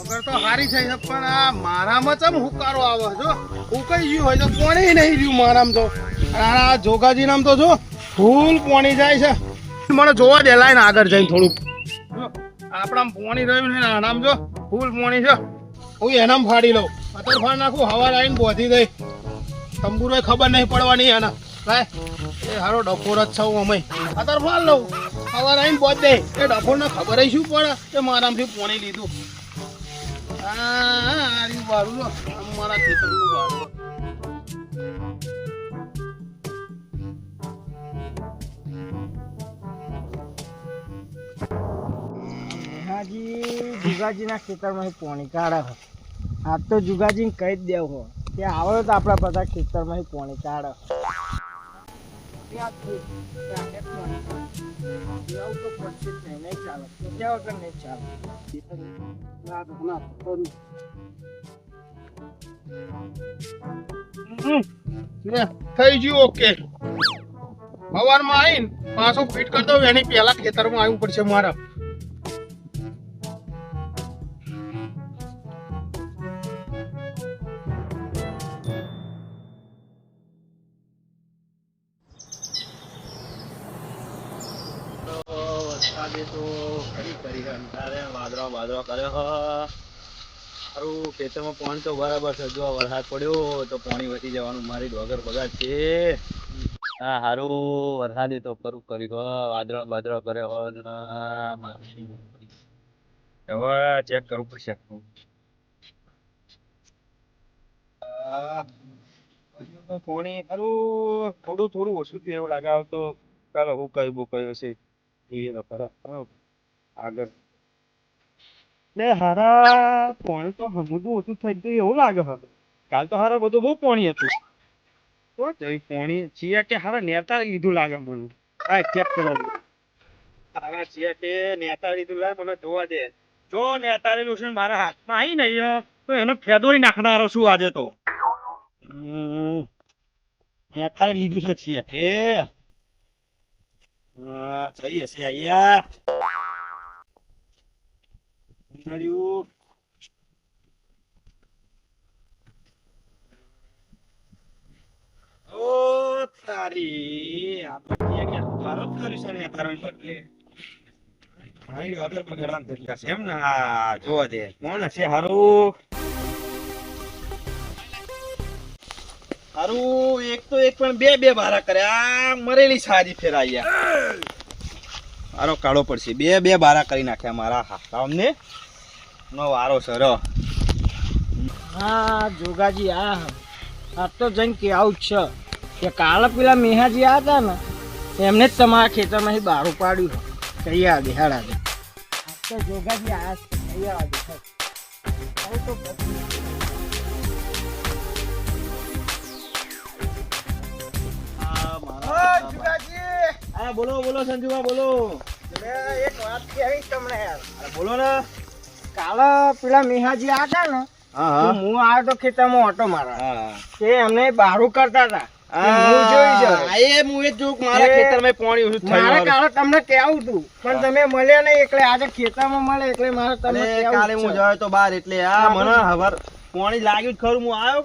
વગર તો હારી થઈ છે પણ આ મારામાં ચમ હુકારો આવે જો ઉકાઈ ગયું હોય તો પાણી નહીં રહ્યું મારામાં તો આ જોગાજી નામ તો જો ફૂલ પાણી જાય છે મને જોવા દે લાઈને આગળ જઈને થોડુંક આપણા પાણી રહ્યું છે ને આનામ જો ફૂલ પાણી છે હું એનામ ફાડી લઉં અત્યારે ફાડ નાખું હવા આવીને બોધી દઈ તંબુરો ખબર નહીં પડવાની એના કાંઈ એ હારો ડફોર જ છું અમે અત્યારે ફાડ લઉં હવા આવીને બોધ દે એ ડફોરને ખબર શું પડે કે મારામાંથી પાણી લીધું હા બારું લો મારા ખેતરનું બારું જુગાજીના ખેતરમાંથી પાણી કાઢે આ તો જુગાજીને કહી જ દેવું કે આવડે તો આપણા બધા ખેતરમાંથી પાણી કાઢે થઈ ગયું ઓકે સવારમાં આવીને પાછો ફીટ કરી દઉં એની પહેલા ખેતરમાં આવવું પડશે મારા ખેતરમાં પાણી તો બરાબર છે જો વરસાદ પડ્યો તો પાણી વધી જવાનું મારી વગર બગાડ છે હા હારું વરસાદે તો કરું કર્યું વાદળો બાદળો કર્યો હવે ચેક કરવું પડશે પાણી હારું થોડું ઓછું થયું એવું લાગે તો ચાલો હું કઈ કયો છે આગળ ને હારા પાણી તો હમું ઓછું થઈ ગયું એવું લાગે હવે કાલ તો હારા બધું બહુ પાણી હતું તો પાણી છીએ કે હારા નેતા લીધું લાગે મને હા ચેક કરો હારા છીએ કે નેતા લીધું લાગે મને જોવા દે જો નેતા લીધું છે મારા હાથમાં આવી નહીં તો એનો ફેદોરી નાખનારો શું આજે તો નેતા લીધું છે છીએ કે જઈએ છે અહીંયા ઓ તારી આપણે કે ભારત કરી છે ને કારણ બદલે ભાઈ ઓર્ડર પકડવાનું તરીકા છે એમ ને આ જોવા દે કોણ છે હારું હારું એક તો એક પણ બે ભારા કર્યા મરેલી સારી ફેરાયા મારો કાળો પડશે બે બારા કરી નાખ્યા મારા હાથા અમને નો વારો સર હા જોગાજી આ તો જઈને કે આવું જ છે કે કાલે પેલા મેહાજી હતા ને એમને જ તમારા ખેતરમાંથી બારું પાડ્યું કઈ આવે હેડા દે તો જોગાજી આ કઈ આવે તો બોલો બોલો સંજુબા બોલો એક વાત કહેવી તમને યાર બોલો ને કાલે પેલા મેહાજી હતા ને હું આવ્યો તો ખેતરમાં ઓટો મારા તે એમને બારું કરતા હતા તમને કેવું તું પણ તમે મળ્યા નહીં એટલે આજે ખેતરમાં મળે એટલે મારે તમને કાલે હું જયો તો બહાર એટલે આ મને હવાર પાણી લાગ્યું ખરું હું આવ્યો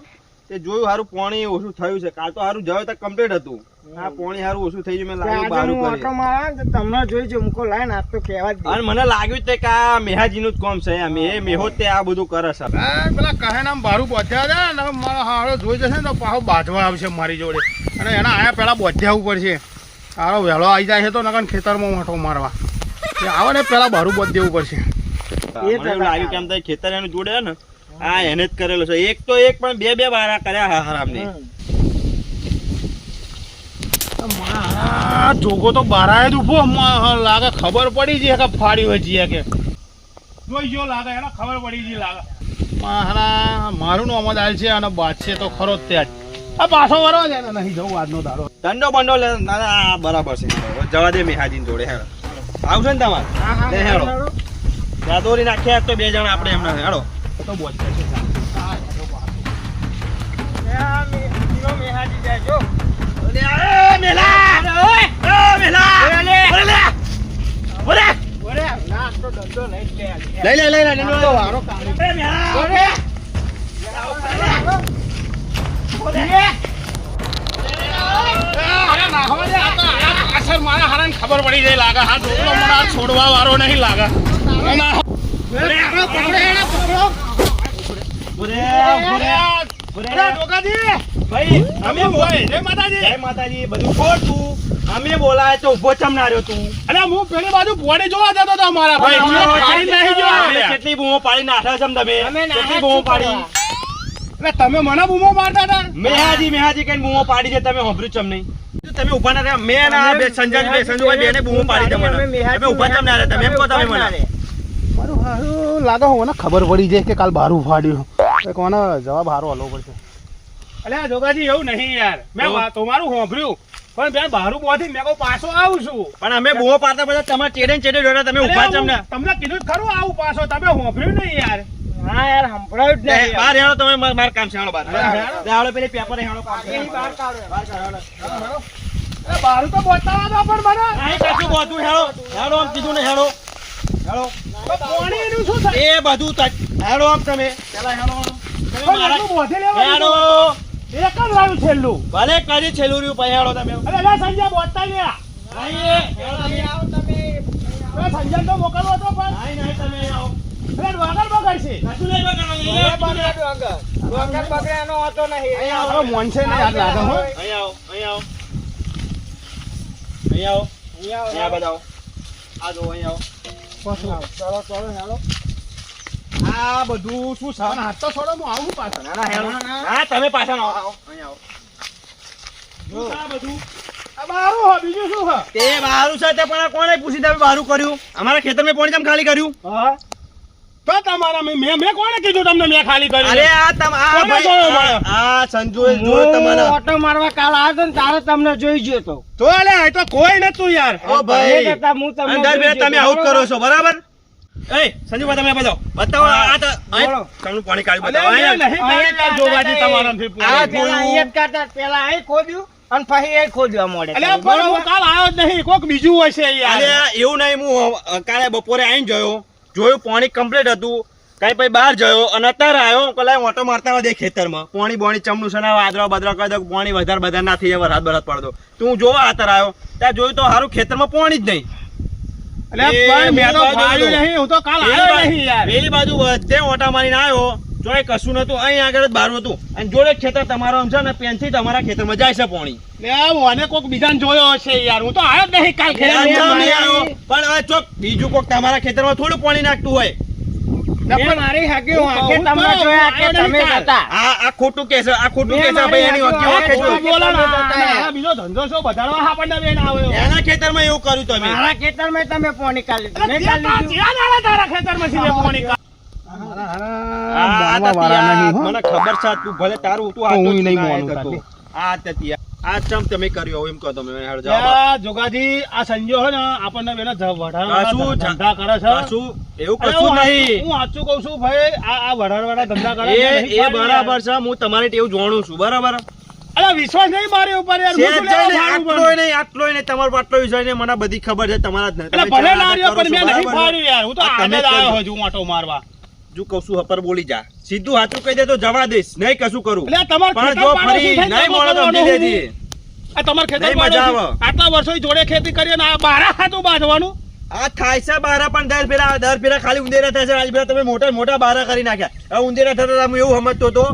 તે જોયું હારું પાણી ઓછું થયું છે કાલ તો હારું જયો તો કમ્પ્લીટ હતું આ પાણી હારું ઓછું થઈ ગયું મેં લાગ્યું બારું ઓટો મારા તમને જોઈ જો મુકો લાઈન આ તો કહેવા જ અને મને લાગ્યું તે કે આ મેહાજી નું જ કામ છે મેહો તે આ બધું કરે છે પેલા કહે નામ બારું બોધ્યા છે ને મારો હારો જોઈ જશે ને તો પાછો બાજવા આવશે મારી જોડે અને એના આયા પેલા બોધ્યા ઉપર છે હારો વહેલો આવી જાય છે તો નકર ખેતરમાં મોટો મારવા આવે ને પેલા બારું બોધ દેવું પડશે એ લાગ્યું કેમ થાય ખેતર એનું જોડે ને આ એને જ કરેલો છે એક તો એક પણ બે બારા કર્યા હરામ ને જોગો તો બારાએ જ ઉભો લાગે ખબર પડી છે કે ફાડી હોય છે કે જોઈ જો લાગે એને ખબર પડી છે લાગે મારું નો અમદ આલ છે અને બાદ છે તો ખરો જ ત્યાં આ પાછો વરવા જાય નહીં જવું આજનો દાડો દંડો બંડો લે ના બરાબર છે જવા દે મેહાજી જોડે હેડો આવશે ને તમારે લે હેડો દોરી નાખ્યા તો બે જણા આપણે એમને હેડો તો બોલ છે મેહાજી જાય જો મેલા ઓય મેલા ઓરે લે ઓરે ઓરે ના આ તો ધંધો લઈ જ લે આજે. લઈ લે આ તો વારો કાઢી. એ મેળા. બોલે. પાછળ મારા હારાને ખબર પડી જાય લાગે હા ઢોકળો મને આ છોડવા વાળો નહીં લાગે ભાઈ અમે જય માતાજી જય માતાજી બધું ખોટું અમે બોલાય તો ઉભો ચમ ના રહ્યો તું અરે હું પેલી બાજુ પોણી જોવા જતો હતો મારા ભાઈ અમને ખાઈ નહીં અમે જોવા કેટલી બૂમો પાડી નાખ્યા છે તમે અમે ના કેટલી બૂમો પાડી એટલે તમે મને બૂમો મારતા હતા મેહાજી કઈ બૂમો પાડી છે તમે હોભર્યું ચમ નહીં તમે ઉભા ના રહ્યા મેં ના બે સંજયભાઈ બેને બૂમો પાડી તમને તમે ઉભા ચમ ના રહ્યા તમે એમ કહો તમે મને મારું હારું લાગે મને ખબર પડી જાય કે કાલ બારું ફાડ્યું કોને જવાબ હારો હલવો પડશે અલ્યા જોગાજી એવું નહીં યાર મેં તમારું હોંભર્યું પણ બેન બારું બોથી મેં કહું પાછો આવું છું પણ અમે બૂમો પાડતા બધા તમારે ચેડે જોડે તમે ઉભા ચમ ના તમને કીધું જ ખરું આવું પાછો તમે હોંભર્યું નહીં યાર હા યાર સંભળાયું જ નહીં. બહાર હેણો તમે માર કામ છે હેણો બહાર હેણો પેલી પેપર હેણો અહીં બહાર કાઢો. બારું તો બતાવા દો પણ મને નહીં કશું બોતું હેણો હેણો આમ કીધું ને હેણો હેણો પાણીનું શું થાય એ બધું હેણો આમ તમે પેલા હેણો પણ એટલું બોથે લેવાનું હેણો એક જ રહ્યું છેલ્લું ભલે કરી છેલ્લું રહ્યું પછી હેણો તમે અરે લે સંજય બોલતા ગયા સંજય તો મોકલવો હતો પણ નહીં તમે આવો અરે વગર બગડશે કશું નહીં બગાડવાનું. વગર બગડ્યાનો હતો નહીં. મારો મોન છે ને યાદ લાગે હો અહીં આવો અહીં આવો અહીં આવો અહીંયા બતાવો આ જો અહીં આવો ચલો ચલો હેલો. આ બધું શું છે પણ હાથ તો છોડો હું આવું પાછળ ના ના હેણો હા તમે પાછા આવો અહીં આવો શું છે આ બધું આ બારું હો બીજું શું હો તે બારું છે તે પણ આ કોણે પૂછી તમે બારું કર્યું અમારા ખેતરમાં પોણી કેમ ખાલી કર્યું હા તો તમારા મેં કોણે કીધું તમને મેં ખાલી કર્યું અરે આ તમ આ કોને ભાઈ જોયો મને? આ સંજોએ જો તમારા ઓટો મારવા કાલ આવ્યો તો ને તારે તમને જોઈ ગયો તો. તો અલે આ તો કોઈ નતું યાર ઓ ભાઈ એ કરતા હું તમને અંદર બે જોઈ તમે ગયો. આઉટ કરો છો બરાબર એ સંજુભાઈ તમે બતાવો બતાવો આ તો બોલો. કણું પાણી કાઢી અલે બતાવો મેં અહીંયા. નહીં કાઢ્યું યાર જોગાજી તમારાથી આ પૂછ્યું. પેલા અહીંયા જ કાઢતા પેલા અહીં ખોદ્યું અને પછી અહીં ખોદ્યું મોડે. અલે પણ હું કાલ આવ્યો જ નહીં કોક બીજું હશે અરે યાર એવું નહીં હું કાલે બપોરે આવીને જોયું પાણી કમ્પ્લીટ હતું કઈ પછી બહાર જયો અને અત્યારે આવ્યો કલાઈ ઓટો મારતા હોય દે ખેતરમાં પાણી બોણી ચમનું છે ને વાદળા બાદળા કહી દો પાણી વધારે ના થઈ જાય વરસાદ પડતો તું જોવા અત્યારે આવ્યો ત્યાં જોયું તો સારું ખેતરમાં પાણી જ નહીં અલે પણ મેં તો ફાડ્યું નહીં હું તો કાલ આવ્યો નહીં યાર પેલી બાજુ બધે ઓટા મારીને આવ્યો જોઈ કશું નતું અહીં આગળ જ બહાર હતું અને જોડે જ ખેતર તમારો આમ છે ને પેનથી તમારા ખેતરમાં જાય છે પાણી લે મને કોક બીજાને જોયો હશે યાર હું તો આવ્યો જ નહીં કાલ પણ ખેતરમાં. હવે ચોક બીજું કોક તમારા ખેતરમાં થોડું પાણી નાખતું હોય મેં મારી હાકી વાંકે તમને જોયા કે તમે હતા. આ ખોટું કે છે આ ખોટું કે છે મેં ભાઈ એની મારી વાંકે હાકી વાંકે બોલો ને, હતા. આ બીજો ધંધો શું બધાડવા આપણને બેન આવ્યો એના ખેતરમાં એવું કર્યું તમે મારા ખેતરમાં તમે પાણી કાઢી અલે મેં ત્યાં કાઢી ત્યાં દાડા તારા ખેતરમાં સીધે પાણી કાઢ. આ તતિયા, મને ખબર છે તું ભલે તારું તું આ હું તો નહીં ચૂના માનું એક હતો. તારી. આ તતિયા, આ ચમ તમે કર્યો એમ કહો તમે હેડ જવાબ આપો. યા જોગાજી આ સંજો હોય ને આપણને બેને વઢાણવાળા કશું ધંધા કરે છે કશું એવું અરે કશું હું નહીં હું સાચું કહું છું ભાઈ આ વઢાણવાળા ધંધા કરે છે, નહીં એ પાડી બરાબર યાર. છે હું તમારી ટેવ જાણું છું બરાબર અરે વિશ્વાસ નહીં મારી ઉપર યાર હું શું લેવા ભાડું ભરું? આટલોય નહીં તમારો આટલો વિષય નહીં મને બધી ખબર છે તમારા જ નહીં. અરે તમે ભલે ચાર ના રહ્યો કરો પણ છો, મેં નહીં બરાબર ફાડ્યું યાર હું તો આ તમે આજે જ કર્યું. આવ્યો છું આંટો મારવા જો કહું છું હપર બોલી જા સીધું હાથું કહી દે તો જવા દઈશ નહીં કશું કરું એટલે આ તમારા પણ ખેતર જો પાડોશી ફરી થઈને નહીં તમે મળે તો કરવાનું સમજી હું? લેજે. આ તમારા ખેતર નહીં મજા પાડોશી આવે. આટલા વર્ષોથી જોડે ખેતી કરી ને આ બારા હાથું બાંધવાનું આ થાય છે બારા પણ દર ફેરા ખાલી ઉંદેરા થાય છે આજ ફેરા તમે મોટા બારા કરી નાખ્યા હવે ઉંદેરા થતા હું એવું સમજતો હતો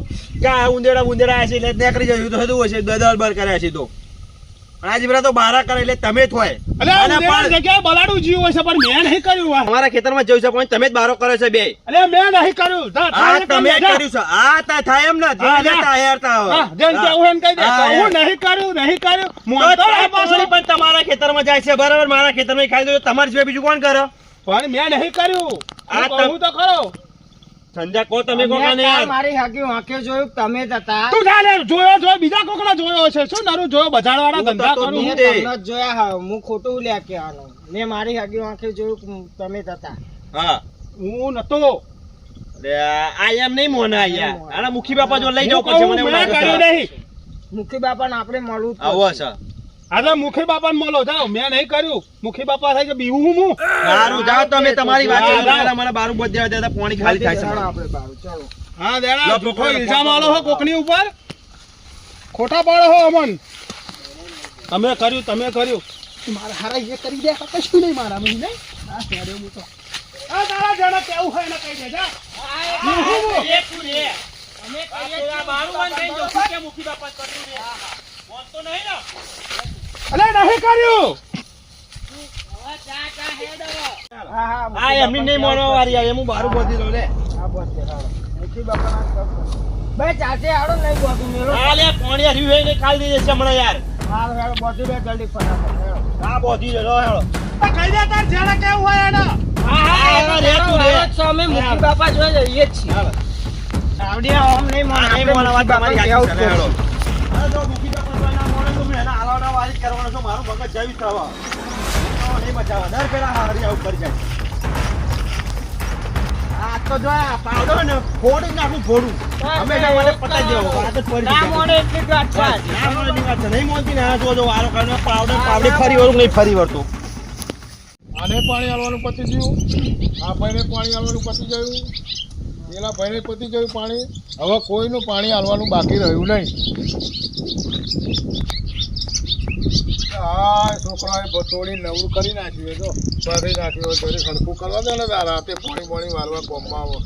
કે આ ઉંદેરા આવ્યા છે એટલે નીકળી જયું તો થતું હશે દલ બર કર્યા છે તો આજ ફેરા તો બારા કરે એટલે તમે જ હોય અલે અને ઉંદેડાની પણ જગ્યાએ બલાડું જીવ હોય છે પણ મેં નહીં કર્યું આ. તમારા ખેતરમાં જવું છે પણ તમે જ બારો કરો છો બે અલે મેં નહીં કર્યું જા, આ થાય તમે જ જા. કર્યું છે આ તા થાય એમ ને હા, જેને જા. જતા હેરતા હવે. હા, જેમ કેવું એમ કહી દે હા, તો હું યાર. નહીં કર્યું તો મોનતો તાર નહીં પાછો. પાછળ પણ તમારા ખેતરમાં જાય છે બરાબર મારા ખેતરમાં ખાઈ દો તમારી સિવાય બીજું કોણ કરે પણ મેં નહીં કર્યું આ હું કહું તો ખરો સંજય કહો તમે કહો કે મેં નહીં કાલ યાર? મારી હાકી વાંકે જોયું કે તમે જ હતા. તું જા લે જોયો બીજા કોકનો જોયો હશે શું નરું જોયો બજારવાળા હું તો ધંધા તો કરું મેં તે. તમને જ જોયા હા, હું ખોટું લ્યા કહેવાનું. મેં મારી હાકી વાંકે જોયું કે તમે જ હતા. હા હું નતો અરે આ એમ નહીં મોના યાર મોના. આના મુખી બાપા જો લઈ જાવ હું પછી કહું, મને એવું મેં લાગે કર્યું છે. નહીં મુખી બાપાને આપણે મળવું જ આવો પડશે. છે આજે મુખી બાપાને મળો જાઓ મેં નહીં કર્યું મુખી બાપા થાય કે બીવું હું સારું જાઓ તમે તમારી વાત હા, કરો. જાઓ. પહેલા મને બારું બધે દેતા પાણી ખાલી થાય છે ચાલો આપણે બારું ચાલો હા દેણા લો, જૂઠો પકડો, ઇલ્ઝામ પકડો. આલો હો કોકની ઉપર ખોટા પાડો હો અમન તમે કર્યું મારા હારા એ કરી દે કશું નહીં મારા મને નહીં આ છેડે હું તો આ તારા જણા કેવું હોય એને કહી દેજા અલે નહીં કર્યું આ એમની નહીં મોનો વારી આવી હું બારું બોધી દઉં લે આ બસ છે હાલો મુખી બાપાના કપ ભાઈ ચાચે આડો નહીં બોતું મેલો આ લે પાણી હરી હોય ને ખાલી દઈ દેશે હમણાં યાર હાલો હાલો બોતી બે જલ્દી ફટાફટ હેલો આ બોધી દે લો હેલો કહી દે તાર જણા કેવું હોય એને હા, રે તું રે. અમે મુખી બાપા જોઈ જઈએ જ છીએ આવડી આમ નહીં મોને નહીં આપણે મોનો વાત મુખી બાપાને તમારી કહેવું જ હાચી છે, હેલો. પડશે. અરે જો મૂકી દો પણ ના મોને તો મેં એના હાલાવડા વારી જ કરવાનો છું. મારું મગજ જવી થવા નહીં બચાવવા દર પેલા હારી આવું કરી જાય આ તો જો આ પાવડો ને ફોડી નાખું ફોડું હંમેશા મને પતાઈ દેવો વાત જ પડી ના જાય. મોને એટલી જ વાત છે આજે. ના મોનેની વાત છે. નહીં મોનતી ને આ જો વારો કરીને પાવડર ફરી વળું નહીં ફરી વળતું આને પાણી આલવાનું પતી ગયું આ ભાઈને પાણી આલવાનું પતી ગયું પેલા ભાઈને પતી ગયું પાણી હવે કોઈનું પાણી આલવાનું બાકી રહ્યું નહીં હા છોકરાએ બતોડી નવરું કરી નાખ્યું તો ભરી નાખ્યું ઘરે ખડકું કરવા દે ને તાર રાતે પાણી પાણી વાળવા કોમમાં આવો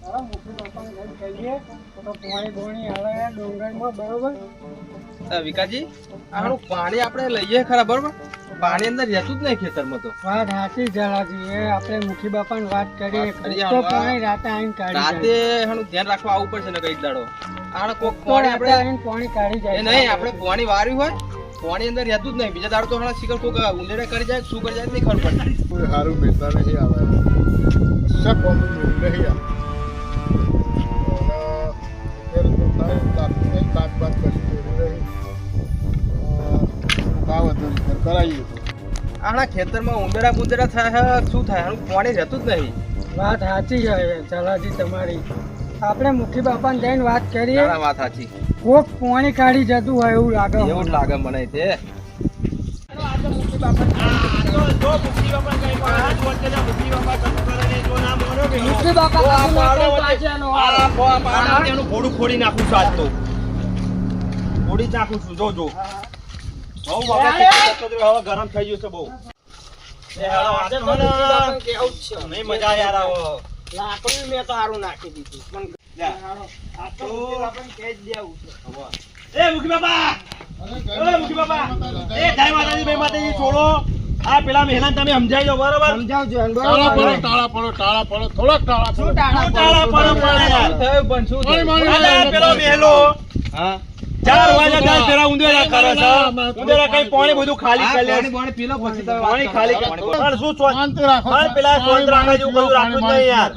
હાલો, મુખી બાપાને ઘરે કહીએ તો પાણી બોણી હાલે ડુંગરમાં બરોબર વિકાસજી આનું પાણી આપણે લઈએ ખરા બરોબર પાણી અંદર રહેતું જ નહીં ખેતરમાં તો વાત સાચી જલાજી એ આપણે મુખી બાપાને વાત કરીએ વાત કરીએ, તો હાલો. પાણી રાતે આવીને કાઢી રાતે જાય. એનું ધ્યાન રાખવા આવવું પડશે ને કઈક દાડો આને કોક તો પાણી રાતે આપણે આવીને પાણી કાઢી જાય એ નહીં આપણે પાણી વાર્યું હોય પાણી અંદર રહેતું જ નહીં બીજા દાડો તો હમણાં શીખર કોક ઉંદેડા કરી જાય શું કરી જાય નહીં ખબર પડતી કોઈ સારું બેસતા નહીં આવે સબ કોમનું નહીં આવે કરાવીએ આના ખેતરમાં ઉંદેડા બુંદેડા થાય શું થાય આનું પાણી રહેતું જ નહીં વાત સાચી છે જલાજી તમારી આપણે મુખી બાપાને જઈને વાત કરીએ ના, વાત સાચી કોક પાણી કાઢી જતું હોય એવું લાગે એવું જ લાગે મને તે મુખી બાપા કાઢી નાખે પાછે એનો હાલો. ફોડું ફોડી નાખું છું આજ તો ફોડી જ નાખું છું જો બહુ વખત હવે ગરમ થઈ ગયું છે બહુ એ હેલો, આ તો મુખી મને બાપાને કહેવું જ છે. નહીં મજા યાર આવો લાકડું મેં તો સારું નાખી દીધું પણ લે, હાલો, આ તો બાપાને કહી જ દેવું છે. એ મુખી બાપા એ મુખી બાપા એ જય માતાજી જય માતાજી છોડો આ પેલા મહેલાને તમે સમજાઈ દો બરોબર સમજાવજો એને ટાળા પડો બરોબર ટાળા પડો ટાળા પડો થોડાક ટાળા પડો શું ટાળા શું ટાળા પડો પડો? પડે યાર? થયું પણ શું થયું? અલા, પેલો મહેલો હા ચાર વાગ્યા જાય પેલા ઉંદેડા કરે છે ઉંદેડા કઈ પાણી બધું ખાલી આ કરી લે પાણી પાણી પી લો પછી તમે વાત પાણી કરો. ખાલી પાણી પી લો. પણ શું છો શાંતિ રાખો પણ પેલા શાંત રાખવા જેવું બધું રાખવું જ નહીં યાર.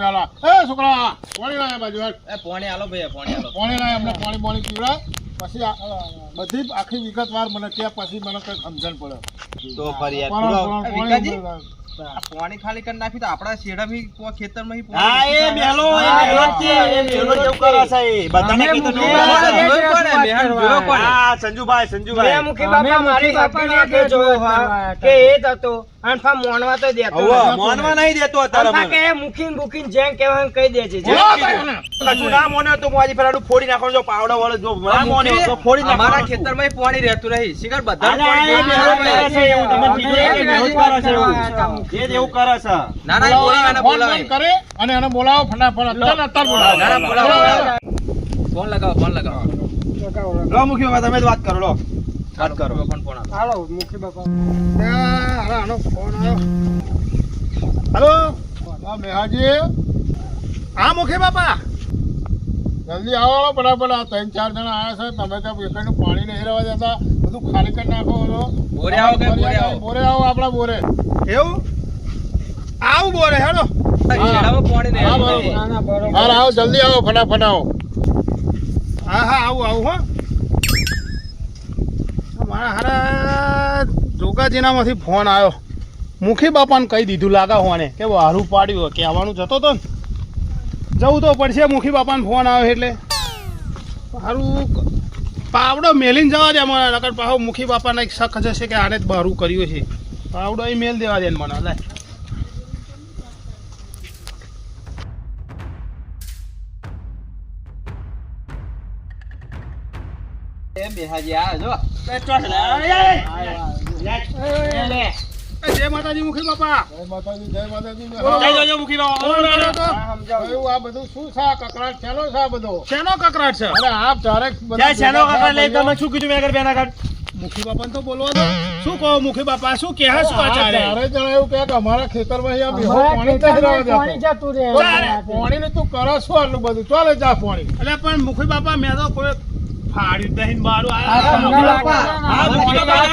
એ છોકરા પાણી લાયા બાજુ હેડ. એ પાણી આલો ભાઈ પાણી આલો પાણી લાય અમને પાણી પીવડાય પછી બધી આખી વિગતવાર મને ત્યાં પછી મને કઈ સમજણ પડે તો ફરી યાર પાણી- બોલો. પાણી- વિકાસજી? પાણી- આ પાણી ખાલી કરી નાખ્યું તો આપણા શેડામાં ખેતરમાં હા એ મહેલો એ મહેલો જ છે એ મહેલો જેવું કરે છે એ બધાને અમે કીધું મુખી મેં બાપા જોયું જોયું કોને? કોને? મેહાન જોયો કોને? હા સંજુભાઈ સંજુભાઈ મેં મુખી બાપા મારી બાપાને કે જોયો હા કે એ જ હતો અનફા મોનવા તો દેતો હવે નથી. મોનવા નહીં દેતો અત્યારે અનફા મને. કે મૂકીને બુકીને જેમ કહેવાય એમ કહી દેજે જેમ બોલો કીધું. ભાઈ. કશું ના મોને તો હું આજે પેલાનું ફોડી નાખવાનો જો પાવડો વળે જો ના મોને તો ફોડી અમારા નાખવાનો છું. ખેતરમાં પાણી રહેતું નહીં શિખર બધા અલા, એ મહેલો કરે છે એવું તમને કીધું કે મહેલો જ કરે છે એવું. એ જ એવું કરે છે ના ના એ બોલાવે એને ફોન બોલાવે બંધ કરે અને એને બોલાવો ફટાફટ અત્યારે બોલાવો ના, ના, બોલાવો. ફોન લગાવો ફોન લગાવો લો મુખી બાબા તમે જ વાત કરો લો વાત કરો ફોન ફોન આપો. હાલો મુખી બાપા આનો ફોન આવ્યો હલો હા મેહાજી હા મુખી બાપા જલ્દી આવો ફટાફટ આ 3-4 જણા આવ્યા છે તમે ત્યાં એકનું પાણી નહીં રહેવા દેતા બધું ખાલી કરી નાખો બધો. બોરે આવો કે બોરે આવો? બોરે આવો આપણા બોરે એવું આવું બોરે હેડો શેડામાં પાણી નહીં હા, રહેતું બરોબર. નહીં. ના ના બરોબર હા આવો જલ્દી આવો ફટાફટ આવો હા હા આવું આવું હો મારા હારા જોગાજીનામાંથી ફોન આવ્યો મુખી બાપાને કહી દીધું લાગા હોને કે હારું પાડ્યું કહેવાનું જતો તો ને જવું તો પડશે મુખી બાપાને ફોન આવ્યો એટલે સારું પાવડો મેલીને જવા દે મને નકર પાછો મુખી બાપાને એક શક જશે કે આને જ બહારું કર્યું છે પાવડો અહીં મેલ દેવા દે ને મને લે એ મેહાજી આ જો જય માતાજી મુખી બાપા જય માતાજી જય માતાજી જય જોજો મુખી બાપા આ બધું શું છે આ કકડાટ શેનો છે આ બધો શેનો કકરાટ છે અરે આપ ડાયરેક્ટ શું કીધું મેં આગળ બેના કાઢ મુખી બાપાને તો બોલવા દો શું કહો મુખી બાપા શું કહે શું આચારે તારે જણા એવું કહે કે અમારા ખેતરમાં અહીંયા બેહો પાણી નહીં રહેવા પાણી દેતો. જતું રહે પાણીને તું કરો શું આટલું બધું ચાલે જા પાણી એટલે પણ મુખી બાપા મેં તો કોઈ ફાડ્યું દહીં બારું આ તમને આ આ મુખી બાપા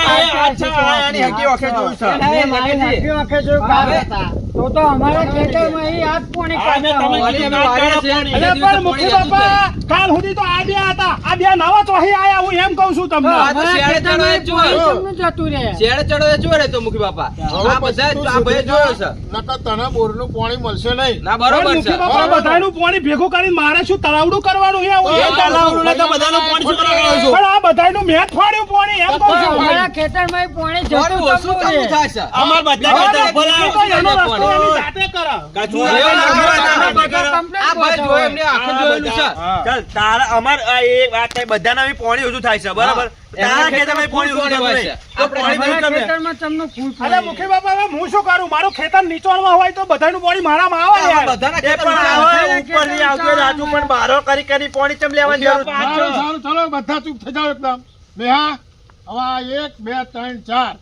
આની હકી વખત જોયું છે. એ મારી નાખી વખત જો કાઢ હતા. તો અમારા ખેતરમાં અહીં આ જ પાણી કાઢતા હોય. પાણી અમે વાળીએ છીએ. એટલે પણ મુખી બાપા કાલ સુધી તો આ બે હતા આ બે નવા ચોહી આયા હું એમ કહું છું તમને આ તો શેડે ચડો એ જોયો. પાણી કેમનું જતું રહે? શેડે ચડો એ જોયો રે તો મુખી બાપા આ બધા આ ભાઈ જોયો છે. નકર તને બોરનું પાણી મળશે નહીં. ના પણ બરોબર મુખી છે. બાપા બધાનું પાણી ભેગું કરીને મારે શું તળાવડું કરવાનું છે એ તળાવડું ને તો બધાનું પાણી શું કરવાનું છું? પણ આ બધાનું મેં જ ફાડ્યું પાણી એમ કહું છું અમારા ખેતરમાં અહીં પાણી પાણી જતું ઓછું જતું કેમ રહે. થાય છે? અમાર બધા એનો રસ્તો એની જાતે કરે. એવું ના કરાય. કમ્પ્લેટ આ ભાઈ જોયો એમને આંખે જોયેલું છે. ચાલ તારા અમાર આ એક વાત થાય બધાના અહીં પાણી ઓછું થાય છે બરાબર તારા ખેતરમાં પાણી ઓછું થતું નહીં. તો પાણી અમારા બહુ તમે ખેતરમાં તમને ફૂલ અરે મુખી બાપા હવે હું શું કરું મારું ખેતર નીચોણમાં હોય તો બધાનું પાણી મારામાં આવે આ યાર. બધાના એ પણ ખેતરમાં આવે ઉપર ની આવતું રાજુ પણ બારો કરી પાણી ચમ લેવાની જરૂર સારું સારું ચલો બધા ચૂપ થઈ જાઓ એકદમ મેહા હવે આ 1 2 3 4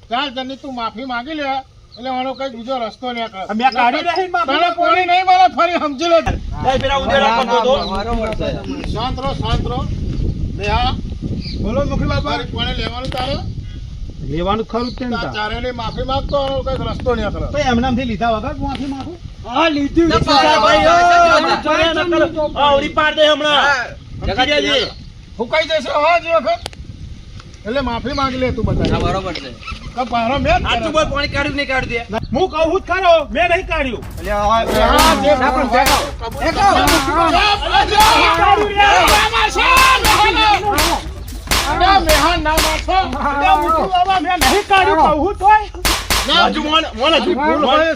ચાર જણની તું માફી માંગી લે એટલે મારો કઈ બીજો રસ્તો નહીં કરે મેં કાઢી નહીં માફી. તને પાણી નહીં મળે ફરી સમજી લે એ પેલા ઉદેડા કરતો તો બરોબર છે. શાંત રહો મેહા બોલો મુખી બાપા મારી પાણી લેવાનું તારે લેવાનું ખરું જ છે ને તાર તાર. ચારેયની માફી માંગતો આનો કઈ રસ્તો નહીં કરે ભાઈ એમનામથી લીધા વગર માફી માંગુ હા લીધું ના, લીધું. ભાઈ, આવડી પાડ દે હમણાં જગાજી, ફૂંકાઈ જશે હા જે વખત એટલે માફી માંગી લે તું હા, બધા બરોબર છે. પારો મેં જ આટલું બોલ પાણી કાઢ્યું નહીં કાઢ્યું દે હું કહું જ ખરો મેં નહીં કાઢ્યું મુખી બાપા મેં નહીં કાઢ્યું કહું તોય હજુ મોન હજુ અમારે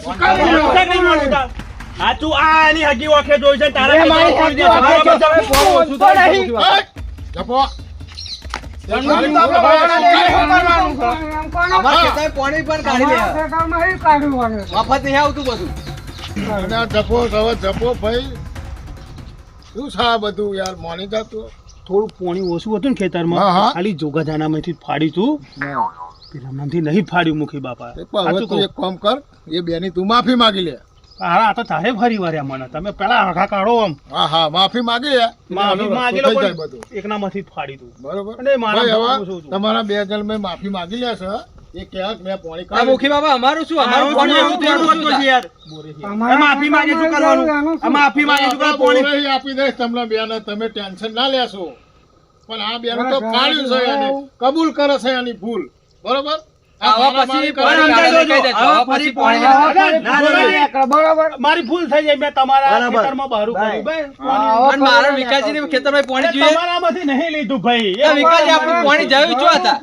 આ તું આ એની હગી ઓખે જોઈ છે તારા એ મારી ખેતરમાં હગી બરાબર ઓખે છે. ઓછું થાય છે. જપો અમારા ખેતરમાં પાણી પણ કાઢી લે. મફત નહીં આવતું બધું. અને આ જપો હવે જપો ભાઈ શું છે આ બધું યાર મોની જતું થોડું પાણી ઓછું હતું ને હા, ખેતરમાં હા. ખાલી જોગાજાનામાંથી ફાડ્યું તું પેલામાંથી નહીં ફાડ્યું મુખી બાપા હવે તું એક કામ કર એ બેની તું માફી માંગી લે હા આ તો તારે ફરી વાર્યા મને તમે પેલા આખા કાઢો આમ હા માફી માંગી લે માફી માંગી લો થઈ જાય પણ બધું એકનામાંથી જ ફાડી તું બરોબર અને મારા ભાઈ ભાગમાં હવે શું હતું? તમારા બે જણ મેં માફી માંગી લે છે એ કહેવાય કે મેં પાણી આ કાઢ્યું. મુખી બાબા અમારું શું? અમારું આવું પાણી થોડું એવું થોડું થોડું હતું યાર આ માફી માંગે શું કરવાનું આ માફી માંગે શું કરવાનું પાણી પાણી આપી દઈશ તમને બેને તમે ટેન્શન ના લેશો પણ આ બેનું તો કાઢ્યું છે એને કબૂલ કરે છે એની ભૂલ બરોબર આ આવા મારામારી પછી કરે. પાણી પાણી કાઢી કાઢી દેજો. દેજો. હવે ફરી પાણી પાણી ના, ના, બરોબર મારી ભૂલ થઈ જાય મેં તમારા બરાબર. ખેતરમાં બહારું કર્યું ભાઈ અને મારા વિકાસજીની ખેતરમાં પાણી અરે જોઈએ. તમારામાંથી નહીં લીધું ભાઈ એ વિકાસજી આપણું પાણી જયું ચો હતા.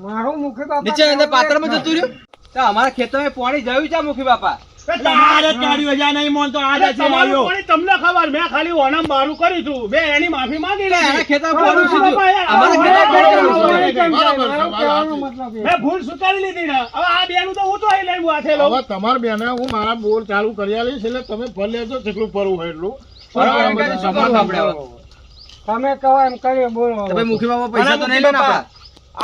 મારું મુખી બાપા નીચે અંદર પાત્રમાં જતું રહ્યું. તો અમારા ખેતરમાં પાણી જયું છે મુખી બાપા. તમારે જ કાઢ્યું હજી આ નહીં મોન તો આ જ છે તમારું આવ્યો. પાણી તમને ખબર મેં ખાલી ઓનામ બહારું કર્યું તું મેં એની માફી માંગી એટલે એના લીધી. ખેતરમાં પાણી શું થયું? અમારા અમારા ખેતરમાં ખેતરમાં પાણી પાણી બરાબર છે, કહેવાનો વાત સાચી. મતલબ એ. મેં ભૂલ સ્વીકારી લીધી ને હવે આ બેનું તો હું તો અહીં લઈને હાથે લઉં. હવે તમાર બેને હું મારા બોર ચાલુ કરી આલીશ એટલે તમે ભર લેજો જેટલું ભરવું હોય એટલું બરાબર, વિકાસજી, શું કરવું આપણે હવે? તમે કહો એમ કરીએ બોલો તો ભાઈ મુખી બાપા પૈસા તો નહીં લે ને આપણા.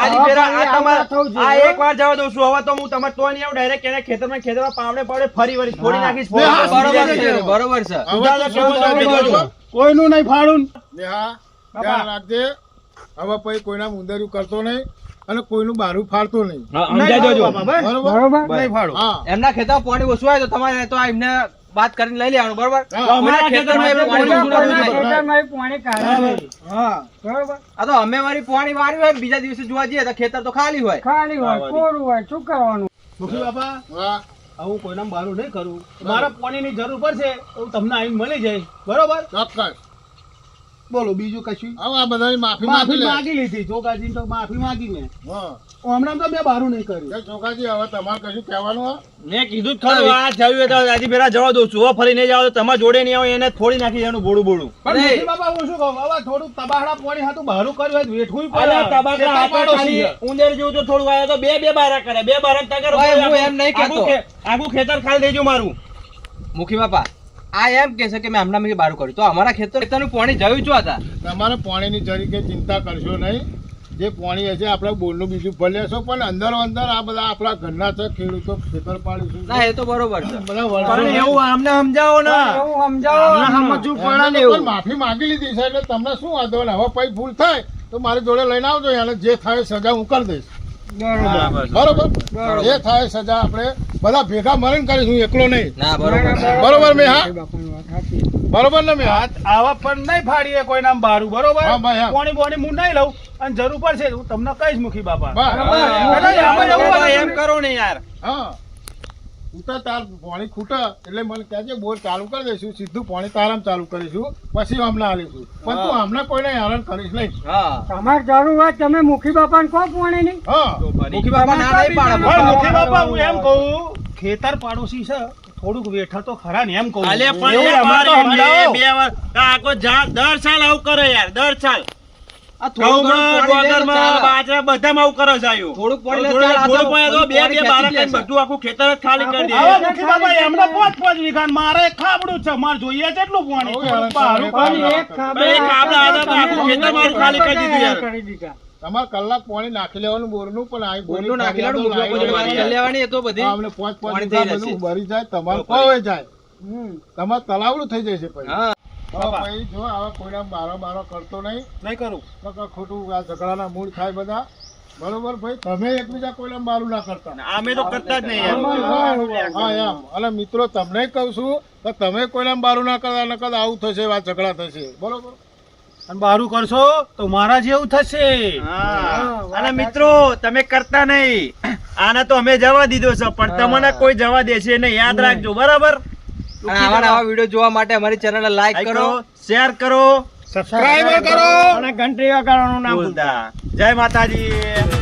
આજી ફેરા આ તમારે થવું જોઈએ. આ એક વાર જવા દઉં છું હવે તો હું તમારે તો નહીં આવું ડાયરેક્ટ એને ખેતરમાં પાવડે ફરી વળી છોડી નાખીશ બરોબર છે, બરોબર છે. હવે તું શું કરવી બરોબર? કોઈનું નહીં ફાડું નેહા, ધ્યાન રાખજે હવે પછી કોઈના મુંદરિયું કરતો નહીં અને કોઈનું બારું ફાડતો નહીં સમજાઈ દેજો. બરોબર બરોબર નહીં ફાડું હા એમના ખેતરમાં પાણી ઓછું હોય તો તમારે તો આ એમને વાત કરીને લઈ લેવાનું બરોબર. હા. અમારા ખેતરમાં એમને પાણી ઓછું ના અમારા જોઈએ. ખેતરમાં અહીં પાણી કાઢે છે. હા. બરોબર આ તો અમે વાળી પાણી વાળ્યું હોય બીજા દિવસે જોવા જઈએ તો ખેતર તો ખાલી હોય. ખાલી હોય કોરું હોય શું કરવાનું મુખી બાપા હા હવે હું કોઈના બારું નહીં કરું મારા પાણીની જરૂર પડશે તો હું તમને આવીને મળી જાય બરોબર ચોક્કસ બોલો બીજું કશું હવે આ બધાની માફી માફી માંગી લે. માંગી લીધી જોગાજી તો માફી માંગી મેં હા. હમણાં તો મેં બારું નહીં કર્યું એ ચોખાજી હવે તમારે કશું કહેવાનું હા? મેં કીધું જ ખરું આ થયું એ તો આજે પેલા જવા દઉં છું હો, ફરી નહીં જાવ તો તમારા જોડે નહીં આવે એને થોડી નાખી એનું બોડું બોડું પણ અરે. મોટી બાપા હું શું કહું હવે થોડુંક તબાહડા પોણી હાથું બારું કર્યું હોય તો વેઠવું અરે તબાકડા ખેતર હાથે પાડોશી ખાલી છે. ઉંદર જેવું તો થોડું આવ્યો તો બે બારા કરે બે બારા તગર ભાઈ, હું એમ નહીં કહેતો. આગું ખેતર ખાલી દેજો મારું મુખી બાપા આ એમ કે છે કે મેં હમણાં બારું કર્યું તો અમારા ખેતરનું પાણી જયું છો હતા. તમારે પાણીની જરીકે ચિંતા કરશો નહીં. જે પાણી હશે આપણે બોલનું બીજું ભરી લેશો, પણ અંદર અંદર આ બધા આપણા ઘરના છે ખેડૂતો ખેતર પાડીશું. ના એ તો બરોબર છે. બધા વર્ષો પણ એવું આમને સમજાવો ને એવું સમજાવો હમણાં સમજવું પડે ને એમને એવું પણ માફી માંગી લીધી છે એટલે તમને શું વાંધો ને. હવે પછી ભૂલ થાય તો મારી જોડે લઈને આવજો, અને જે થાય એ સજા હું કરી દઈશ. બરોબર? જે થાય એ સજા આપણે બધા ભેગા મળીને કરીશું, એકલો નહીં. ના બરોબર છે. બરોબર મેં હા બરોબર ને મેં હા હાથ આવા પણ નહીં ફાડીએ કોઈ નામ બારું બરોબર હા ભાઈ, હા. પોણી બોણી હું નહીં લઉં અને જરૂર પડશે હું તમને કહીશ મુખી બાપા બસ. એટલે એમાં એવું હવે હોય એમ કરો ને યાર હા ઉતા તાર પાણી ખૂટે એટલે મને કહેજે બોર ચાલુ કરી દઈશું, સીધું પાણી તારામ ચાલુ કરીશું, પછી હમણાં આલીશું. પણ તું હમણાં કોઈને હેરાન કરીશ નહીં. હા તમારે જરૂર હોય તમે મુખી બાપાને કહો પોણી ની હા મુખી બાપા ના નહીં પાડે. પણ મુખી બાપા હું એમ કહું ખેતર પાડોશી છે થોડુંક વેઠા તો ખરા ને એમ કહું અલે પણ એવું યાર અમારે મારે સમજાવો. બે વાર આખો દર સાલ આવું કરે યાર દર સાલ આ થોડું ઘણું ઘઉંમાં, પાણી લે તો ડોગરમાં, ચાલે. બાજરા બધામાં આવું કરે છે આયું. થોડુંક પાણી લે થોડું- ચાલે. આ તો થોડું પાણી તો બે પાણી બે બારા ખેંચી લે કરીને છે. બધું આખું ખેતર જ ખાલી કરી દે આવા મુખી બાપા એમને પાંચ વીઘા મારે ખાબડું છે મારે જોઈએ કેટલું પાણી હવે થોડુંક હેરાન બહારું કરે. પાણી. ભાઈ, એક કાબલા હતા તો આખું ખેતર મારું ખાલી કરી દીધું યાર. કરી દીધા તમારે કલાક પાણી નાખી લેવાનું બોરનું, પણ આ બોરનું નાખી લેવાનું, મુખી બાપા જોડે વાત કરી લેવાની. એ તો બધી હા, અમને પાંચ પાણી વીઘા થઈ બધું જશે. ભરી જાય, તમારે કોઈ જાય તમારે તલાવડું થઈ જશે પછી. હા હવે પછી જો આવા કોઈના બારો કરતો નહીં, નહીં કરું નકર ખોટું આ ઝઘડાના મૂળ થાય બધા. બરોબર ભાઈ? તમે એકબીજા કોઈને મારું ના કરતા. અમે તો કરતા જ નહીં યાર. હા એમ. અને મિત્રો તમને કહું છું કે તમે કોઈને બારું ના કરતા, નકર આવું થશે, આ ઝઘડા થશે. બરોબર? અને બારું કરશો તો મારા જેવું થશે હા. અને મિત્રો તમે કરતા નહીં આને તો અમે જવા દીધો છે પણ તમને કોઈ જવા દેશે નહીં યાદ રાખજો બરાબર અને આવા નવા વિડીયો જોવા માટે અમારી ચેનલને લાઈક કરો. શેર કરો સબસ્ક્રાઇબ કરો અને ઘંટી વગાડવાનું ના ભૂલતા. ભૂલતા જય માતાજી